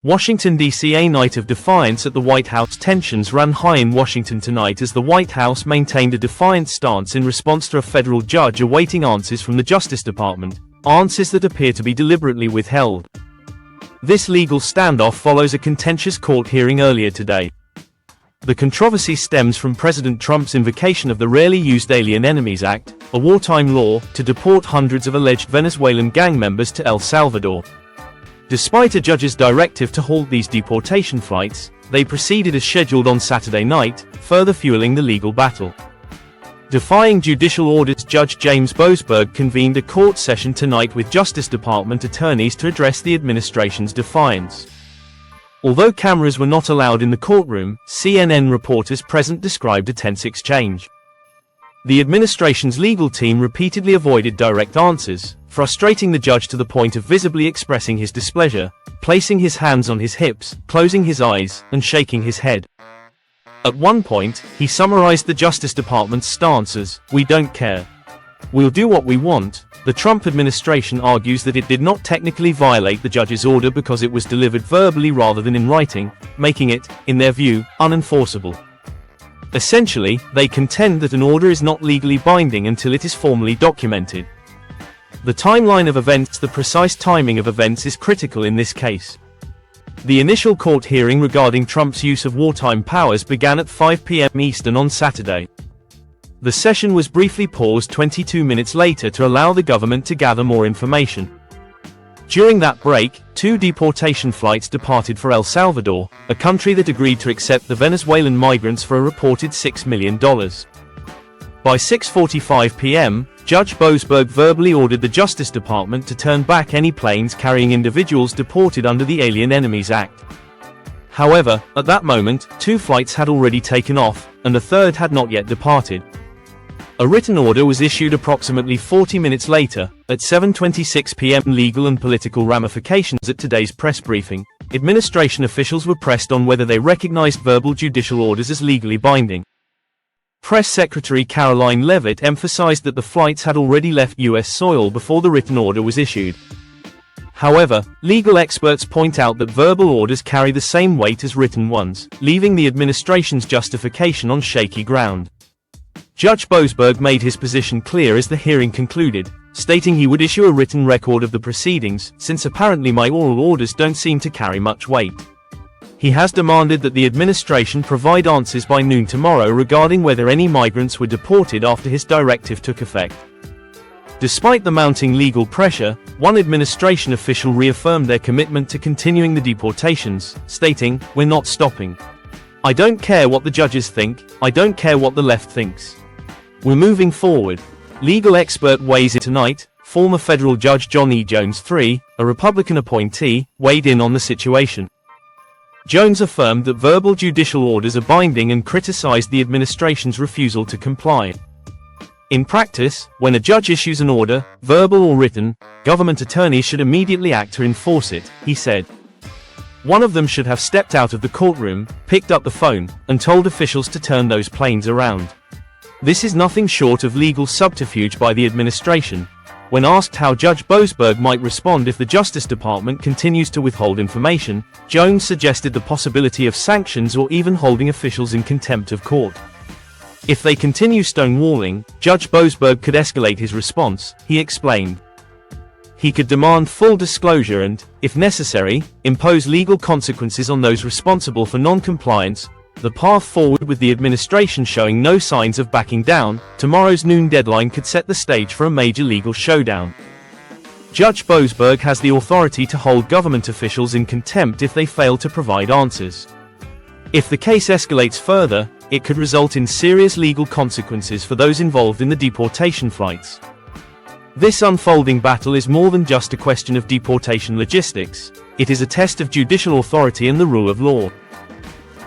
Washington, D.C. A night of defiance at the White House. Tensions ran high in Washington tonight as the White House maintained a defiant stance in response to a federal judge awaiting answers from the Justice Department, answers that appear to be deliberately withheld. This legal standoff follows a contentious court hearing earlier today. The controversy stems from President Trump's invocation of the Rarely Used Alien Enemies Act, a wartime law, to deport hundreds of alleged Venezuelan gang members to El Salvador. Despite a judge's directive to halt these deportation flights, they proceeded as scheduled on Saturday night, further fueling the legal battle. Defying judicial orders, Judge James Boasberg convened a court session tonight with Justice Department attorneys to address the administration's defiance. Although cameras were not allowed in the courtroom, CNN reporters present described a tense exchange. The administration's legal team repeatedly avoided direct answers, frustrating the judge to the point of visibly expressing his displeasure, placing his hands on his hips, closing his eyes, and shaking his head. At one point, he summarized the Justice Department's stance as, "We don't care. We'll do what we want." The Trump administration argues that it did not technically violate the judge's order because it was delivered verbally rather than in writing, making it, in their view, unenforceable. Essentially, they contend that an order is not legally binding until it is formally documented. The timeline of events, the precise timing of events, is critical in this case. The initial court hearing regarding Trump's use of wartime powers began at 5 p.m. Eastern on Saturday. The session was briefly paused 22 minutes later to allow the government to gather more information. During that break, 2 deportation flights departed for El Salvador, a country that agreed to accept the Venezuelan migrants for a reported $6 million. By 6:45 p.m., Judge Boasberg verbally ordered the Justice Department to turn back any planes carrying individuals deported under the Alien Enemies Act. However, at that moment, 2 flights had already taken off, and a third had not yet departed. A written order was issued approximately 40 minutes later, at 7:26 p.m. Legal and political ramifications. At today's press briefing, administration officials were pressed on whether they recognized verbal judicial orders as legally binding. Press Secretary Caroline Leavitt emphasized that the flights had already left U.S. soil before the written order was issued. However, legal experts point out that verbal orders carry the same weight as written ones, leaving the administration's justification on shaky ground. Judge Boasberg made his position clear as the hearing concluded, stating he would issue a written record of the proceedings, since apparently my oral orders don't seem to carry much weight. He has demanded that the administration provide answers by noon tomorrow regarding whether any migrants were deported after his directive took effect. Despite the mounting legal pressure, one administration official reaffirmed their commitment to continuing the deportations, stating, "We're not stopping. I don't care what the judges think, I don't care what the left thinks. We're moving forward." Legal expert weighs in tonight. Former federal judge John E. Jones III, a Republican appointee, weighed in on the situation. Jones affirmed that verbal judicial orders are binding and criticized the administration's refusal to comply. In practice, when a judge issues an order, verbal or written, government attorneys should immediately act to enforce it, he said. One of them should have stepped out of the courtroom, picked up the phone, and told officials to turn those planes around. This is nothing short of legal subterfuge by the administration. When asked how Judge Boasberg might respond if the Justice Department continues to withhold information, Jones suggested the possibility of sanctions or even holding officials in contempt of court. If they continue stonewalling, Judge Boasberg could escalate his response, he explained. He could demand full disclosure and, if necessary, impose legal consequences on those responsible for non-compliance. The path forward, with the administration showing no signs of backing down, tomorrow's noon deadline could set the stage for a major legal showdown. Judge Boasberg has the authority to hold government officials in contempt if they fail to provide answers. If the case escalates further, it could result in serious legal consequences for those involved in the deportation flights. This unfolding battle is more than just a question of deportation logistics. It is a test of judicial authority and the rule of law.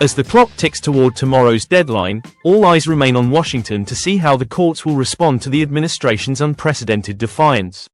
As the clock ticks toward tomorrow's deadline, all eyes remain on Washington to see how the courts will respond to the administration's unprecedented defiance.